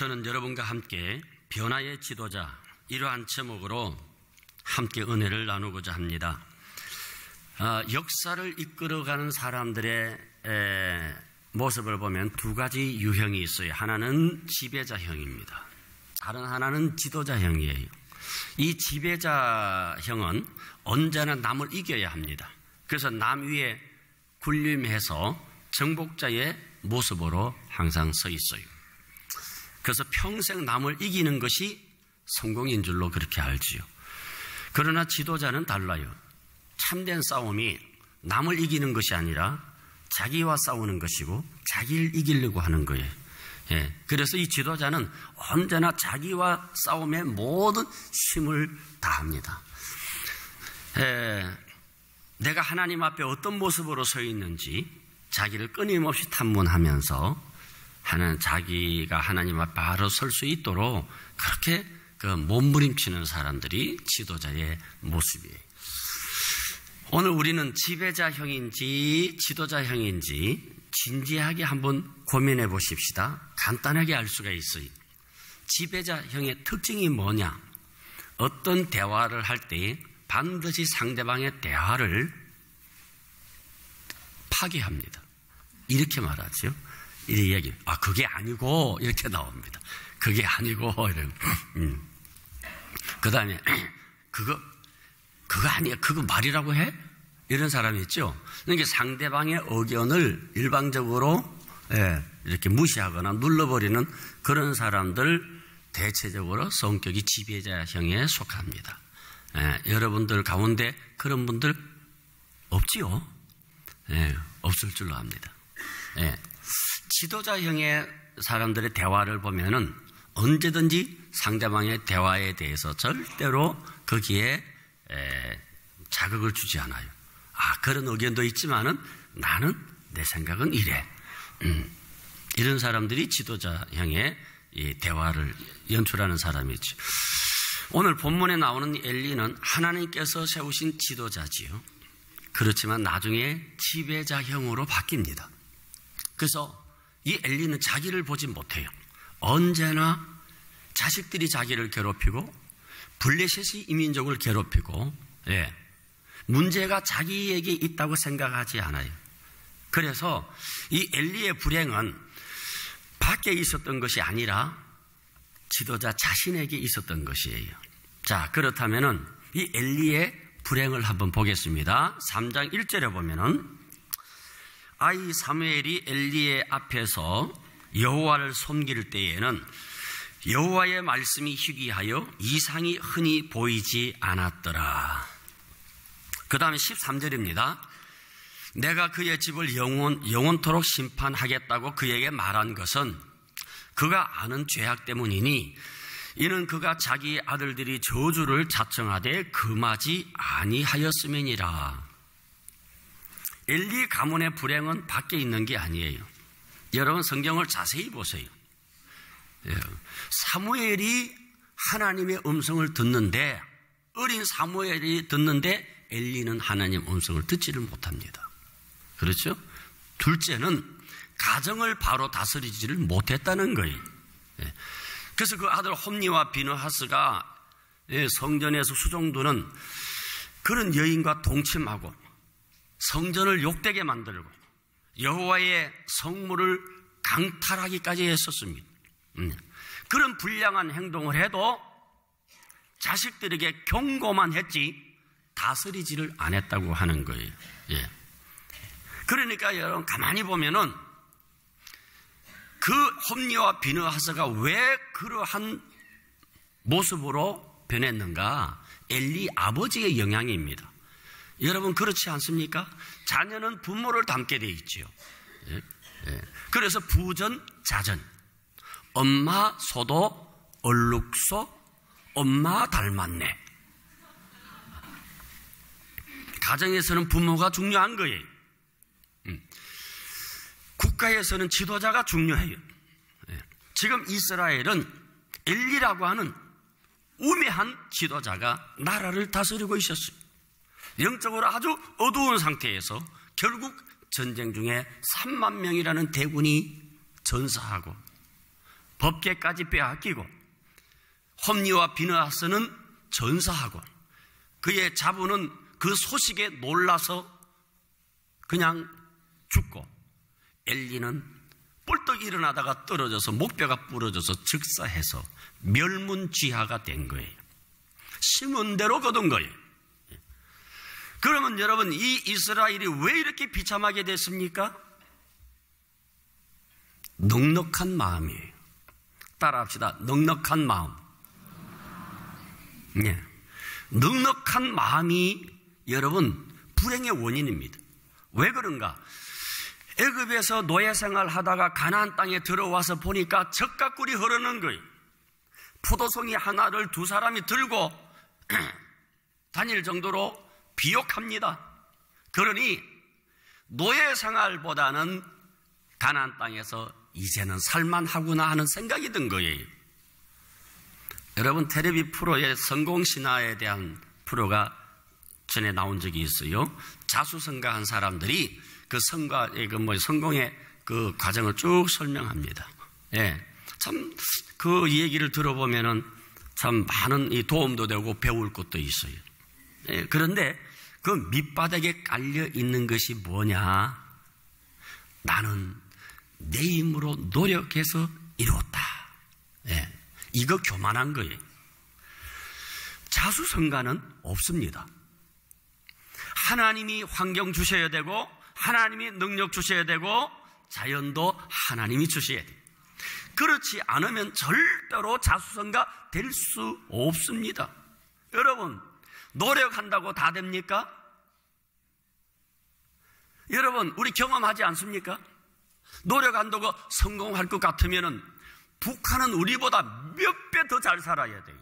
저는 여러분과 함께 변화의 지도자, 이러한 제목으로 함께 은혜를 나누고자 합니다. 역사를 이끌어가는 사람들의 모습을 보면 두 가지 유형이 있어요. 하나는 지배자형입니다. 다른 하나는 지도자형이에요. 이 지배자형은 언제나 남을 이겨야 합니다. 그래서 남 위에 군림해서 정복자의 모습으로 항상 서 있어요. 그래서 평생 남을 이기는 것이 성공인 줄로 그렇게 알지요. 그러나 지도자는 달라요. 참된 싸움이 남을 이기는 것이 아니라 자기와 싸우는 것이고 자기를 이기려고 하는 거예요. 그래서 이 지도자는 언제나 자기와 싸움에 모든 힘을 다합니다. 내가 하나님 앞에 어떤 모습으로 서 있는지 자기를 끊임없이 탐문하면서 자기가 하나님 앞에 바로 설 수 있도록 그렇게 몸부림치는 사람들이 지도자의 모습이에요. 오늘 우리는 지배자형인지 지도자형인지 진지하게 한번 고민해 보십시다. 간단하게 알 수가 있어요. 지배자형의 특징이 뭐냐? 어떤 대화를 할 때 반드시 상대방의 대화를 파괴합니다. 이렇게 말하죠. 이 얘기, 그게 아니고, 이렇게 나옵니다. 그게 아니고, 이런. 그 다음에, 그거 아니야. 그거 말이라고 해? 이런 사람이 있죠. 그러니까 상대방의 의견을 일방적으로, 이렇게 무시하거나 눌러버리는 그런 사람들 대체적으로 성격이 지배자형에 속합니다. 여러분들 가운데 그런 분들 없지요? 없을 줄로 압니다. 지도자형의 사람들의 대화를 보면은 언제든지 상대방의 대화에 대해서 절대로 거기에 자극을 주지 않아요. 그런 의견도 있지만은 나는 내 생각은 이래. 이런 사람들이 지도자형의 이 대화를 연출하는 사람이죠. 오늘 본문에 나오는 엘리는 하나님께서 세우신 지도자지요. 그렇지만 나중에 지배자형으로 바뀝니다. 그래서 이 엘리는 자기를 보지 못해요. 언제나 자식들이 자기를 괴롭히고 블레셋이 이민족을 괴롭히고 문제가 자기에게 있다고 생각하지 않아요. 그래서 이 엘리의 불행은 밖에 있었던 것이 아니라 지도자 자신에게 있었던 것이에요. 자, 그렇다면은 이 엘리의 불행을 한번 보겠습니다. 3장 1절에 보면은 아이 사무엘이 엘리의 앞에서 여호와를 섬길 때에는 여호와의 말씀이 희귀하여 이상이 흔히 보이지 않았더라. 그 다음에 13절입니다. 내가 그의 집을 영원토록 심판하겠다고 그에게 말한 것은 그가 아는 죄악 때문이니 이는 그가 자기 아들들이 저주를 자청하되 금하지 아니하였음이니라. 엘리 가문의 불행은 밖에 있는 게 아니에요. 여러분 성경을 자세히 보세요. 사무엘이 하나님의 음성을 듣는데 어린 사무엘이 듣는데 엘리는 하나님 음성을 듣지를 못합니다. 그렇죠? 둘째는 가정을 바로 다스리지를 못했다는 거예요. 그래서 그 아들 홈니와 비느하스가 성전에서 수종두는 그런 여인과 동침하고 성전을 욕되게 만들고 여호와의 성물을 강탈하기까지 했었습니다. 그런 불량한 행동을 해도 자식들에게 경고만 했지 다스리지를 안 했다고 하는 거예요. 그러니까 여러분 가만히 보면은 그 홈니와 비느하스가 왜 그러한 모습으로 변했는가? 엘리 아버지의 영향입니다. 여러분 그렇지 않습니까? 자녀는 부모를 닮게 돼 있지요. 그래서 부전, 자전. 엄마 소도 얼룩소 엄마 닮았네. 가정에서는 부모가 중요한 거예요. 국가에서는 지도자가 중요해요. 지금 이스라엘은 엘리라고 하는 우매한 지도자가 나라를 다스리고 있었어요. 영적으로 아주 어두운 상태에서 결국 전쟁 중에 3만 명이라는 대군이 전사하고 법궤까지 빼앗기고 홈리와 비느하스는 전사하고 그의 자부는 그 소식에 놀라서 그냥 죽고 엘리는 뿔떡 일어나다가 떨어져서 목뼈가 부러져서 즉사해서 멸문지하가 된 거예요. 심은 대로 거둔 거예요. 그러면 여러분, 이 이스라엘이 왜 이렇게 비참하게 됐습니까? 넉넉한 마음이에요. 따라합시다. 넉넉한 마음. 네. 넉넉한 마음이 여러분 불행의 원인입니다. 왜 그런가? 애굽에서 노예 생활하다가 가나안 땅에 들어와서 보니까 젖과 꿀이 흐르는 거예요. 포도송이 하나를 두 사람이 들고 다닐 정도로 비옥합니다. 그러니 노예 생활보다는 가나안 땅에서 이제는 살만하구나 하는 생각이 든 거예요. 여러분, 텔레비 프로의 성공신화에 대한 프로가 전에 나온 적이 있어요. 자수성가한 사람들이 그 성공의 그 과정을 쭉 설명합니다. 예. 참, 그 얘기를 들어보면은 참 많은 이 도움도 되고 배울 것도 있어요. 예. 그런데 그 밑바닥에 깔려 있는 것이 뭐냐? 나는 내 힘으로 노력해서 이루었다. 예. 이거 교만한 거예요. 자수성가는 없습니다. 하나님이 환경 주셔야 되고 하나님이 능력 주셔야 되고 자연도 하나님이 주셔야 돼요. 그렇지 않으면 절대로 자수성가 될 수 없습니다. 여러분, 노력한다고 다 됩니까? 여러분, 우리 경험하지 않습니까? 노력한다고 성공할 것 같으면은 북한은 우리보다 몇 배 더 잘 살아야 돼요.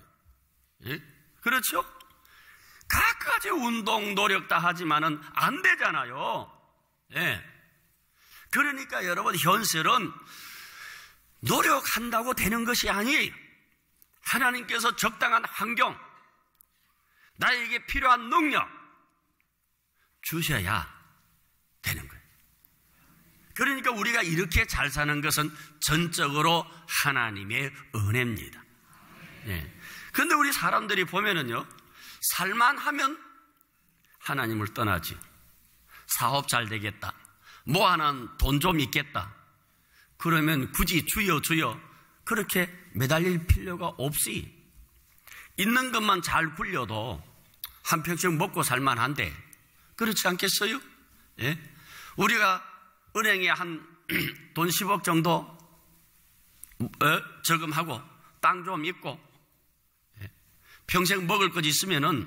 예? 그렇죠? 각가지 운동, 노력 다 하지만은 안 되잖아요. 예. 그러니까 여러분, 현실은 노력한다고 되는 것이 아니에요. 하나님께서 적당한 환경, 나에게 필요한 능력 주셔야 되는 거예요. 그러니까 우리가 이렇게 잘 사는 것은 전적으로 하나님의 은혜입니다. 예. 근데 우리 사람들이 보면은요, 살만하면 하나님을 떠나지. 사업 잘 되겠다. 뭐 하나는 돈 좀 있겠다. 그러면 굳이 주여 주여 그렇게 매달릴 필요가 없이 있는 것만 잘 굴려도 한평생 먹고 살만한데 그렇지 않겠어요? 예? 우리가 은행에 한 돈 10억 정도 저금하고 땅 좀 있고 평생 먹을 것 있으면은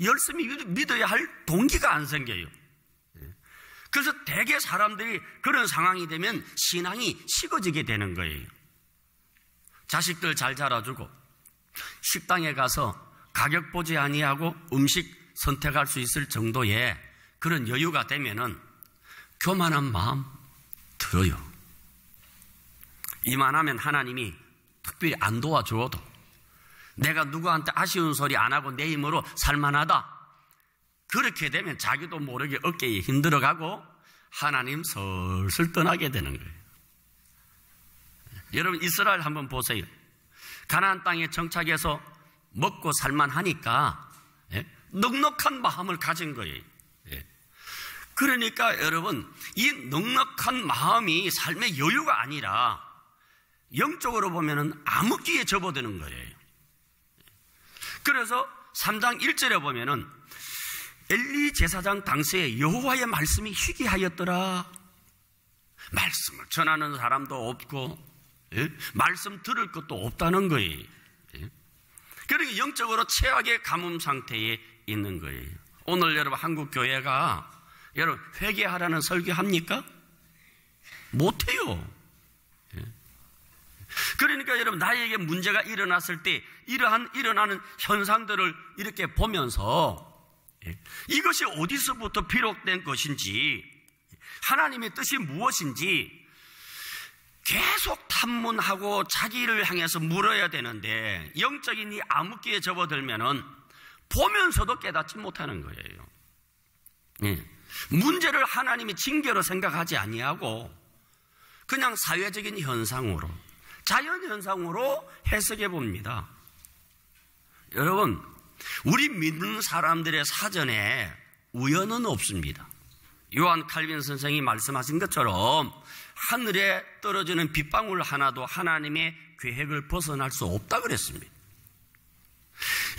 열심히 믿어야 할 동기가 안 생겨요. 그래서 대개 사람들이 그런 상황이 되면 신앙이 식어지게 되는 거예요. 자식들 잘 자라주고 식당에 가서 가격 보지 아니하고 음식 선택할 수 있을 정도의 그런 여유가 되면은 교만한 마음 들어요. 이만하면 하나님이 특별히 안 도와줘도 내가 누구한테 아쉬운 소리 안 하고 내 힘으로 살만하다. 그렇게 되면 자기도 모르게 어깨에 힘들어가고 하나님 슬슬 떠나게 되는 거예요. 여러분, 이스라엘 한번 보세요. 가나안 땅에 정착해서 먹고 살만하니까 넉넉한 마음을 가진 거예요. 그러니까 여러분, 이 넉넉한 마음이 삶의 여유가 아니라 영적으로 보면은 암흑기에 접어드는 거예요. 그래서 3장 1절에 보면은 엘리 제사장 당시에 여호와의 말씀이 희귀하였더라. 말씀을 전하는 사람도 없고 말씀 들을 것도 없다는 거예요. 그러니까 영적으로 최악의 가뭄 상태에 있는 거예요. 오늘 여러분, 한국 교회가 여러분 회개하라는 설교합니까? 못해요. 그러니까 여러분, 나에게 문제가 일어났을 때 이러한 일어나는 현상들을 이렇게 보면서 이것이 어디서부터 비롯된 것인지, 하나님의 뜻이 무엇인지 계속 탐문하고 자기를 향해서 물어야 되는데, 영적인 이 암흑기에 접어들면은 보면서도 깨닫지 못하는 거예요. 문제를 하나님이 징계로 생각하지 아니하고 그냥 사회적인 현상으로 자연현상으로 해석해 봅니다. 여러분, 우리 믿는 사람들의 사전에 우연은 없습니다. 요한 칼빈 선생이 말씀하신 것처럼 하늘에 떨어지는 빗방울 하나도 하나님의 계획을 벗어날 수 없다 그랬습니다.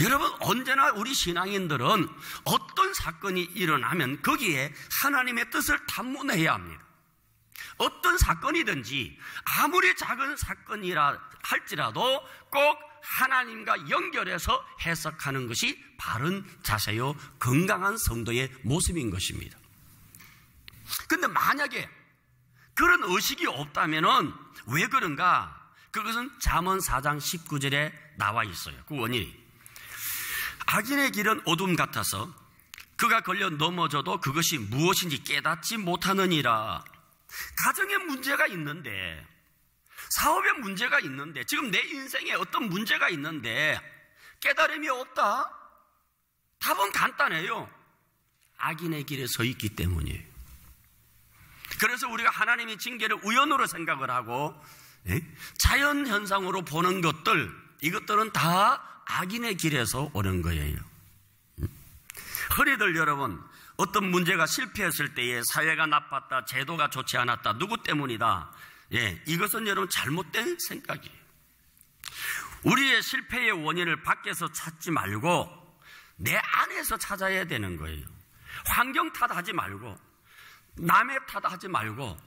여러분, 언제나 우리 신앙인들은 어떤 사건이 일어나면 거기에 하나님의 뜻을 탐문해야 합니다. 어떤 사건이든지 아무리 작은 사건이라 할지라도 꼭 하나님과 연결해서 해석하는 것이 바른 자세요, 건강한 성도의 모습인 것입니다. 그런데 만약에 그런 의식이 없다면은 왜 그런가? 그것은 잠언 4장 19절에 나와 있어요. 그 원인이, 악인의 길은 어둠 같아서 그가 걸려 넘어져도 그것이 무엇인지 깨닫지 못하느니라. 가정에 문제가 있는데, 사업에 문제가 있는데, 지금 내 인생에 어떤 문제가 있는데 깨달음이 없다? 답은 간단해요. 악인의 길에 서 있기 때문이에요. 그래서 우리가 하나님의 징계를 우연으로 생각을 하고 자연현상으로 보는 것들, 이것들은 다 악인의 길에서 오는 거예요. 흔히들 여러분, 어떤 문제가 실패했을 때에 사회가 나빴다, 제도가 좋지 않았다, 누구 때문이다, 이것은 여러분 잘못된 생각이에요. 우리의 실패의 원인을 밖에서 찾지 말고 내 안에서 찾아야 되는 거예요. 환경 탓하지 말고 남의 탓하지 말고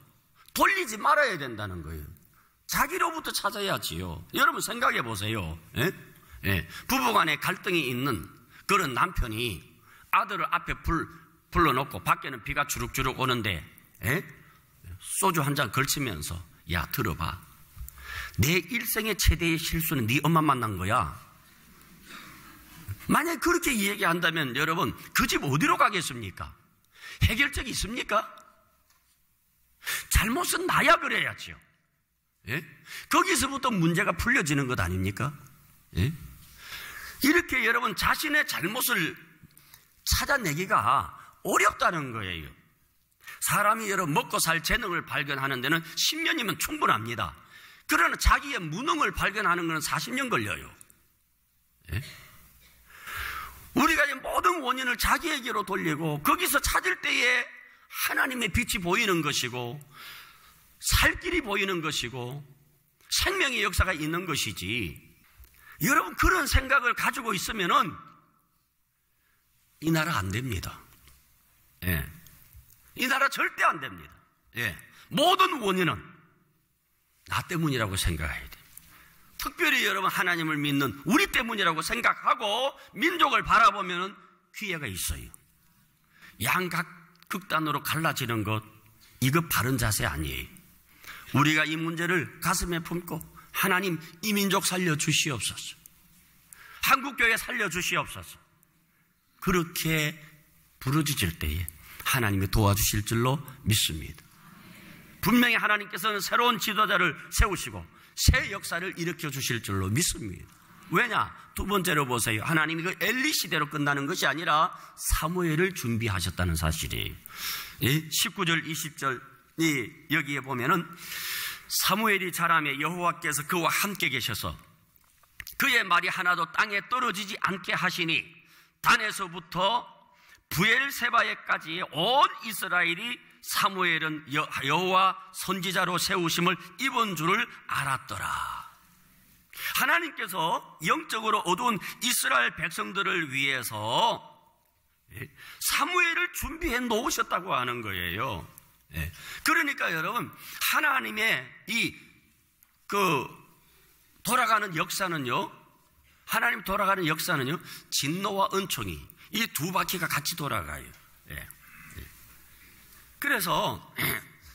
돌리지 말아야 된다는 거예요. 자기로부터 찾아야지요. 여러분 생각해 보세요. 부부간에 갈등이 있는 그런 남편이 아들을 앞에 불러놓고 밖에는 비가 주룩주룩 오는데 소주 한 잔 걸치면서, 야 들어봐, 내 일생의 최대의 실수는 네 엄마 만난 거야. 만약에 그렇게 얘기한다면 여러분, 그 집 어디로 가겠습니까? 해결책이 있습니까? 잘못은 나야 그래야지요. 거기서부터 문제가 풀려지는 것 아닙니까? 이렇게 여러분 자신의 잘못을 찾아내기가 어렵다는 거예요. 사람이 여러분 먹고 살 재능을 발견하는 데는 10년이면 충분합니다. 그러나 자기의 무능을 발견하는 것은 40년 걸려요. 우리가 이 모든 원인을 자기에게로 돌리고 거기서 찾을 때에 하나님의 빛이 보이는 것이고 살 길이 보이는 것이고 생명의 역사가 있는 것이지, 여러분 그런 생각을 가지고 있으면은 이 나라 안 됩니다. 이 나라 절대 안 됩니다. 모든 원인은 나 때문이라고 생각해야 돼요. 특별히 여러분 하나님을 믿는 우리 때문이라고 생각하고 민족을 바라보면 기회가 있어요. 양각 극단으로 갈라지는 것, 이거 바른 자세 아니에요. 우리가 이 문제를 가슴에 품고 하나님 이 민족 살려주시옵소서, 한국교회 살려주시옵소서, 그렇게 부르짖을 때에 하나님이 도와주실 줄로 믿습니다. 분명히 하나님께서는 새로운 지도자를 세우시고 새 역사를 일으켜 주실 줄로 믿습니다. 왜냐? 두 번째로 보세요. 하나님이 그 엘리 시대로 끝나는 것이 아니라 사무엘을 준비하셨다는 사실이에요. 19절 20절이 여기에 보면은, 사무엘이 자라매 여호와께서 그와 함께 계셔서 그의 말이 하나도 땅에 떨어지지 않게 하시니 단에서부터 부엘세바에까지 온 이스라엘이 사무엘은 여호와 선지자로 세우심을 입은 줄을 알았더라. 하나님께서 영적으로 어두운 이스라엘 백성들을 위해서 사무엘을 준비해 놓으셨다고 하는 거예요. 그러니까 여러분, 하나님의 돌아가는 역사는요, 하나님 돌아가는 역사는요, 진노와 은총이 이 두 바퀴가 같이 돌아가요. 그래서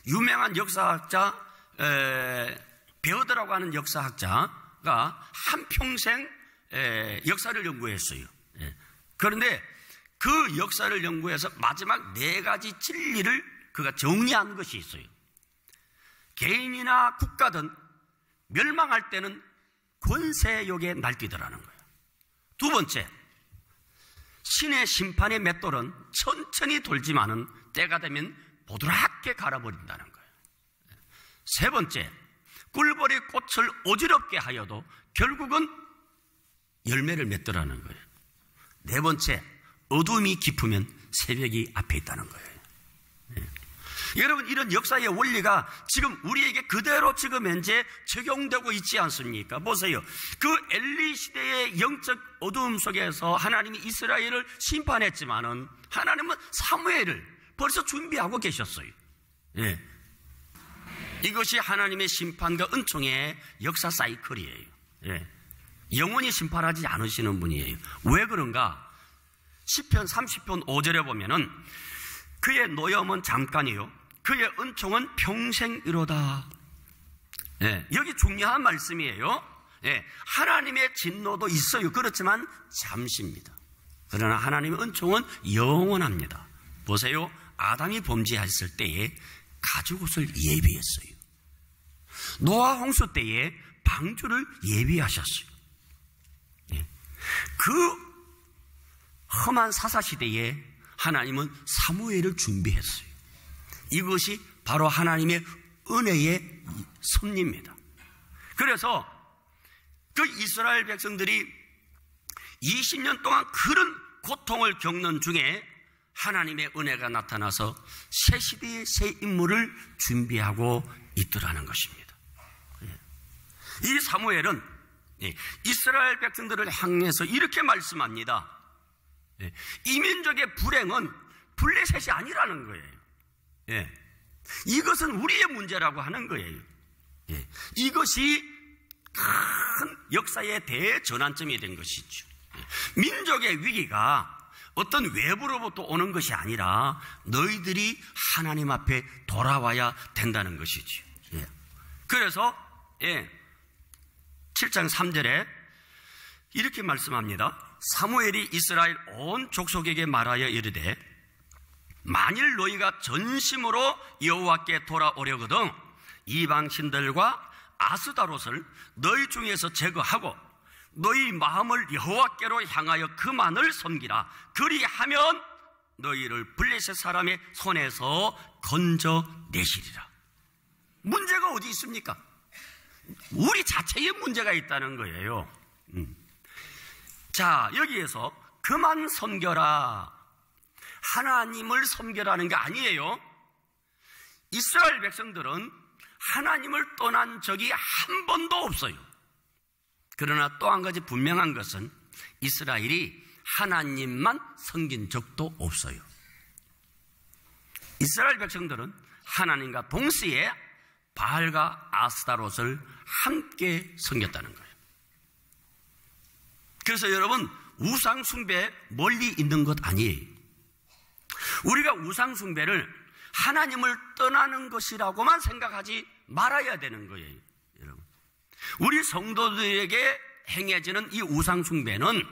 유명한 역사학자 베어드라고 하는 역사학자가 한평생 역사를 연구했어요. 그런데 그 역사를 연구해서 마지막 4가지 진리를 그가 정리한 것이 있어요. 개인이나 국가든 멸망할 때는 권세욕에 날뛰더라는 거예요. 두 번째, 신의 심판의 맷돌은 천천히 돌지만은 때가 되면 보드랍게 갈아버린다는 거예요. 세 번째, 꿀벌이 꽃을 어지럽게 하여도 결국은 열매를 맺더라는 거예요. 네 번째, 어둠이 깊으면 새벽이 앞에 있다는 거예요. 여러분, 이런 역사의 원리가 지금 우리에게 그대로 지금 현재 적용되고 있지 않습니까? 보세요. 그 엘리 시대의 영적 어두움 속에서 하나님이 이스라엘을 심판했지만은 하나님은 사무엘을 벌써 준비하고 계셨어요. 예. 이것이 하나님의 심판과 은총의 역사 사이클이에요. 예. 영원히 심판하지 않으시는 분이에요. 왜 그런가? 시편 30편 5절에 보면은 그의 노염은 잠깐이요 그의 은총은 평생이로다. 예, 여기 중요한 말씀이에요. 예, 하나님의 진노도 있어요. 그렇지만 잠시입니다. 그러나 하나님의 은총은 영원합니다. 보세요. 아담이 범죄했을 때에 가죽옷을 예비했어요. 노아 홍수 때에 방주를 예비하셨어요. 예, 그 험한 사사시대에 하나님은 사무엘을 준비했어요. 이것이 바로 하나님의 은혜의 섭리입니다. 그래서 그 이스라엘 백성들이 20년 동안 그런 고통을 겪는 중에 하나님의 은혜가 나타나서 새 시대의 새 인물을 준비하고 있더라는 것입니다. 이 사무엘은 이스라엘 백성들을 향해서 이렇게 말씀합니다. 이 민족의 불행은 블레셋이 아니라는 거예요. 예. 이것은 우리의 문제라고 하는 거예요. 예. 이것이 큰 역사의 대전환점이 된 것이죠. 예. 민족의 위기가 어떤 외부로부터 오는 것이 아니라 너희들이 하나님 앞에 돌아와야 된다는 것이죠. 예. 그래서 7장 3절에 이렇게 말씀합니다. 사무엘이 이스라엘 온 족속에게 말하여 이르되 만일 너희가 전심으로 여호와께 돌아오려거든 이방 신들과 아스다롯을 너희 중에서 제거하고 너희 마음을 여호와께로 향하여 그만을 섬기라. 그리하면 너희를 블레셋 사람의 손에서 건져내시리라. 문제가 어디 있습니까? 우리 자체에 문제가 있다는 거예요. 자, 여기에서 그만 섬겨라, 하나님을 섬겨라는 게 아니에요. 이스라엘 백성들은 하나님을 떠난 적이 한 번도 없어요. 그러나 또 한 가지 분명한 것은 이스라엘이 하나님만 섬긴 적도 없어요. 이스라엘 백성들은 하나님과 동시에 바알과 아스타롯을 함께 섬겼다는 거예요. 그래서 여러분, 우상 숭배 멀리 있는 것 아니에요. 우리가 우상 숭배를 하나님을 떠나는 것이라고만 생각하지 말아야 되는 거예요. 여러분, 우리 성도들에게 행해지는 이 우상 숭배는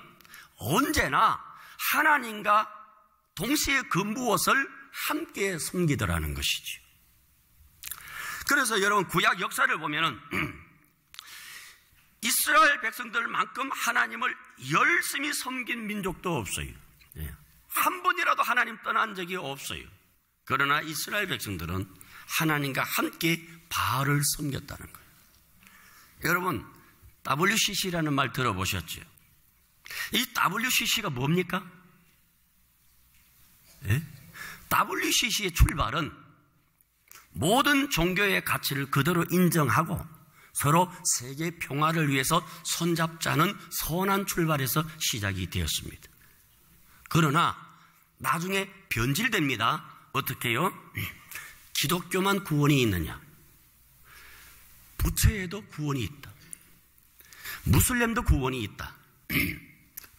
언제나 하나님과 동시에 그 무엇을 함께 섬기더라는 것이죠. 그래서 여러분, 구약 역사를 보면은 이스라엘 백성들만큼 하나님을 열심히 섬긴 민족도 없어요. 한 번이라도 하나님 떠난 적이 없어요. 그러나 이스라엘 백성들은 하나님과 함께 바알을 섬겼다는 거예요. 여러분, WCC라는 말 들어보셨죠? 이 WCC가 뭡니까? WCC의 출발은 모든 종교의 가치를 그대로 인정하고 서로 세계 평화를 위해서 손잡자는 선한 출발에서 시작이 되었습니다. 그러나 나중에 변질됩니다. 어떻게 해요? 기독교만 구원이 있느냐? 부처에도 구원이 있다. 무슬림도 구원이 있다.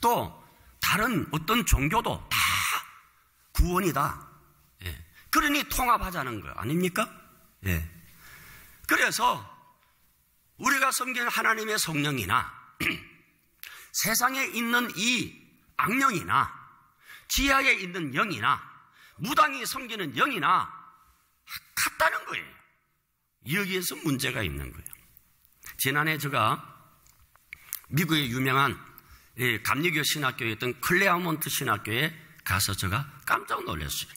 또 다른 어떤 종교도 다 구원이다. 그러니 통합하자는 거 아닙니까? 그래서 우리가 섬기는 하나님의 성령이나 세상에 있는 이 악령이나 지하에 있는 영이나 무당이 섬기는 영이나 같다는 거예요. 여기에서 문제가 있는 거예요. 지난해 제가 미국의 유명한 감리교 신학교였던 클레어몬트 신학교에 가서 제가 깜짝 놀랐어요.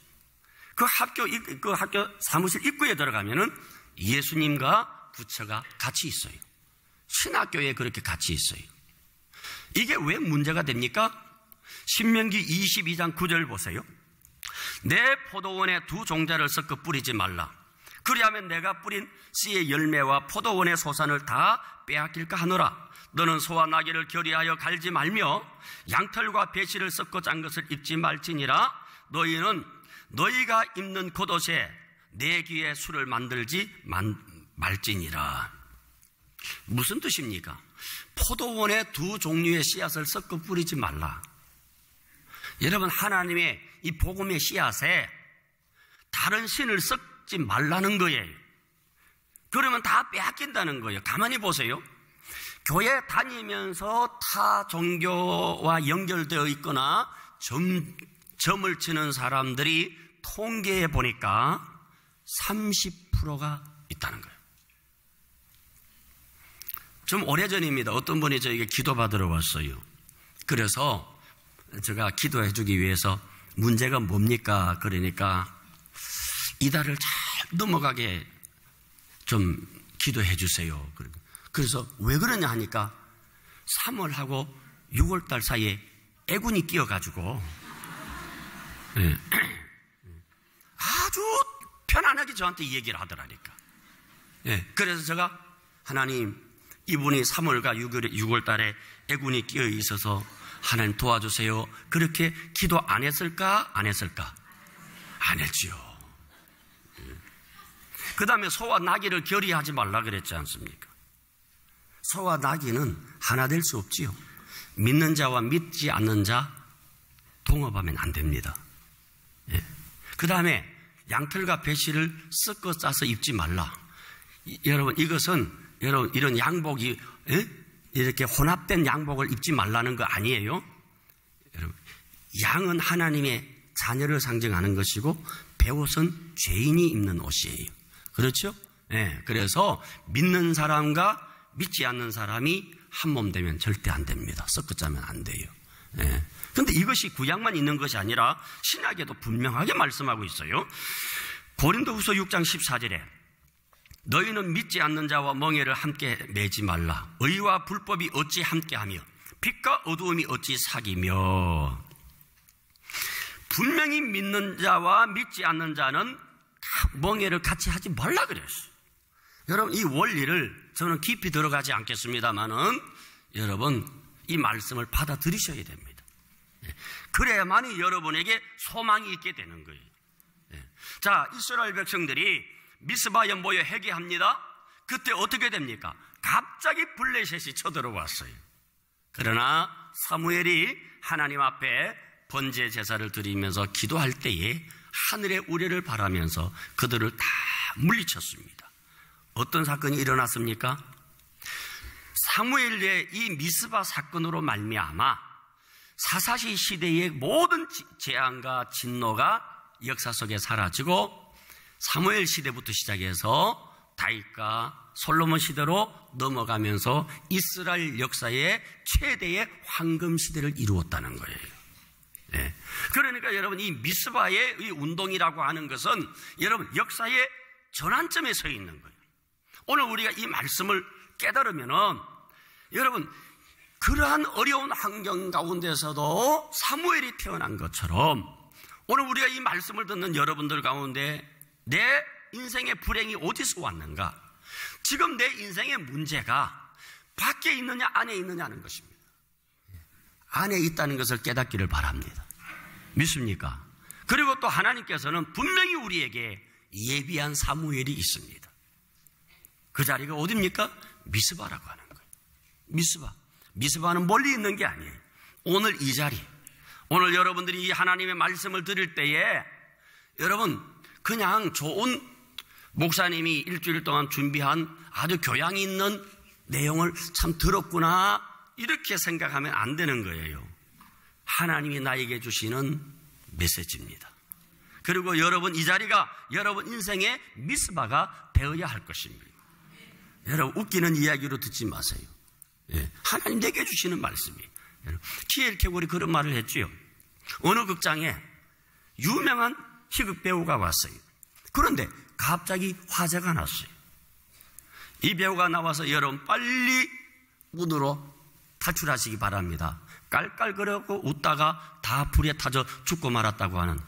그 학교 사무실 입구에 들어가면은 예수님과 부처가 같이 있어요. 신학교에 그렇게 같이 있어요. 이게 왜 문제가 됩니까? 신명기 22장 9절 보세요. 내 포도원에 두 종자를 섞어 뿌리지 말라. 그리하면 내가 뿌린 씨의 열매와 포도원의 소산을 다 빼앗길까 하노라. 너는 소와 나귀를 결의하여 갈지 말며 양털과 배실을 섞어 짠 것을 입지 말지니라. 너희는 너희가 입는 겉옷에 내 귀에 술을 만들지 말지니라. 무슨 뜻입니까? 포도원에 두 종류의 씨앗을 섞어 뿌리지 말라. 여러분, 하나님의 이 복음의 씨앗에 다른 신을 섞지 말라는 거예요. 그러면 다 빼앗긴다는 거예요. 가만히 보세요. 교회 다니면서 타 종교와 연결되어 있거나 점을 치는 사람들이 통계해 보니까 30%가 있다는 거예요. 좀 오래전입니다. 어떤 분이 저에게 기도받으러 왔어요. 그래서 제가 기도해 주기 위해서 문제가 뭡니까? 그러니까 이달을 잘 넘어가게 좀 기도해 주세요. 그래서 왜 그러냐 하니까 3월하고 6월달 사이에 애군이 끼어가지고 아주 편안하게 저한테 얘기를 하더라니까. 그래서 제가 하나님, 이분이 3월과 6월 달에 애군이 끼어 있어서 하나님 도와주세요. 그렇게 기도 안 했을까? 안 했을까? 안 했지요. 그 다음에 소와 나귀를 결의하지 말라 그랬지 않습니까? 소와 나귀는 하나 될 수 없지요. 믿는 자와 믿지 않는 자 동업하면 안 됩니다. 그 다음에 양털과 배실을 섞어 짜서 입지 말라. 여러분, 이것은 여러분 이런 양복이 이렇게 혼합된 양복을 입지 말라는 거 아니에요. 여러분, 양은 하나님의 자녀를 상징하는 것이고 배옷은 죄인이 입는 옷이에요. 그렇죠? 그래서 믿는 사람과 믿지 않는 사람이 한 몸 되면 절대 안 됩니다. 섞어 짜면 안 돼요. 그런데 이것이 구약만 있는 것이 아니라 신약에도 분명하게 말씀하고 있어요. 고린도후서 6장 14절에 너희는 믿지 않는 자와 멍에를 함께 매지 말라. 의와 불법이 어찌 함께하며 빛과 어두움이 어찌 사귀며. 분명히 믿는 자와 믿지 않는 자는 멍에를 같이 하지 말라 그랬어요. 여러분, 이 원리를 저는 깊이 들어가지 않겠습니다만은 여러분 이 말씀을 받아들이셔야 됩니다. 그래야만이 여러분에게 소망이 있게 되는 거예요. 자, 이스라엘 백성들이 미스바에 모여 회개합니다. 그때 어떻게 됩니까? 갑자기 블레셋이 쳐들어왔어요. 그러나 사무엘이 하나님 앞에 번제 제사를 드리면서 기도할 때에 하늘의 우레를 바라면서 그들을 다 물리쳤습니다. 어떤 사건이 일어났습니까? 사무엘의 이 미스바 사건으로 말미암아 사사시 시대의 모든 재앙과 진노가 역사 속에 사라지고 사무엘 시대부터 시작해서 다윗과 솔로몬 시대로 넘어가면서 이스라엘 역사의 최대의 황금 시대를 이루었다는 거예요. 그러니까 여러분, 이 미스바의 이 운동이라고 하는 것은 여러분 역사의 전환점에 서 있는 거예요. 오늘 우리가 이 말씀을 깨달으면은 여러분 그러한 어려운 환경 가운데서도 사무엘이 태어난 것처럼 오늘 우리가 이 말씀을 듣는 여러분들 가운데 내 인생의 불행이 어디서 왔는가? 지금 내 인생의 문제가 밖에 있느냐 안에 있느냐는 것입니다. 안에 있다는 것을 깨닫기를 바랍니다. 믿습니까? 그리고 또 하나님께서는 분명히 우리에게 예비한 사무엘이 있습니다. 그 자리가 어디입니까? 미스바라고 하는 거예요. 미스바는 멀리 있는 게 아니에요. 오늘 이 자리, 오늘 여러분들이 이 하나님의 말씀을 들을 때에 여러분 그냥 좋은 목사님이 일주일 동안 준비한 아주 교양 있는 내용을 참 들었구나 이렇게 생각하면 안 되는 거예요. 하나님이 나에게 주시는 메시지입니다. 그리고 여러분 이 자리가 여러분 인생의 미스바가 되어야 할 것입니다. 여러분 웃기는 이야기로 듣지 마세요. 하나님 내게 주시는 말씀이에요. T.L. 캐롤이 그런 말을 했지요. 어느 극장에 유명한 희극 배우가 왔어요. 그런데 갑자기 화재가 났어요. 이 배우가 나와서 여러분 빨리 문으로 탈출하시기 바랍니다. 깔깔거리고 웃다가 다 불에 타져 죽고 말았다고 하는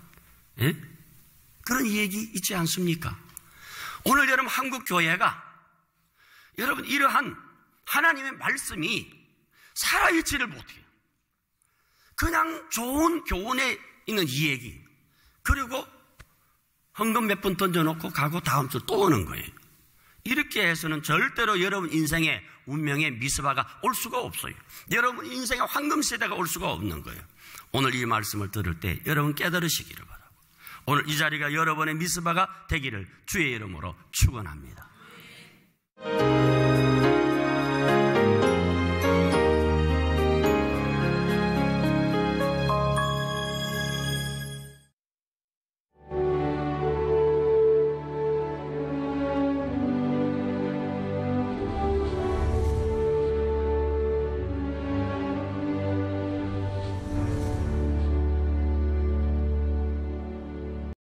그런 얘기 있지 않습니까? 오늘 여러분 한국 교회가 여러분 이러한 하나님의 말씀이 살아있지를 못해요. 그냥 좋은 교훈에 있는 이 얘기, 그리고 헌금 몇 번 던져놓고 가고 다음 주 또 오는 거예요. 이렇게 해서는 절대로 여러분 인생의 운명의 미스바가 올 수가 없어요. 여러분 인생의 황금세대가 올 수가 없는 거예요. 오늘 이 말씀을 들을 때 여러분 깨달으시기를 바라고, 오늘 이 자리가 여러분의 미스바가 되기를 주의 이름으로 축원합니다.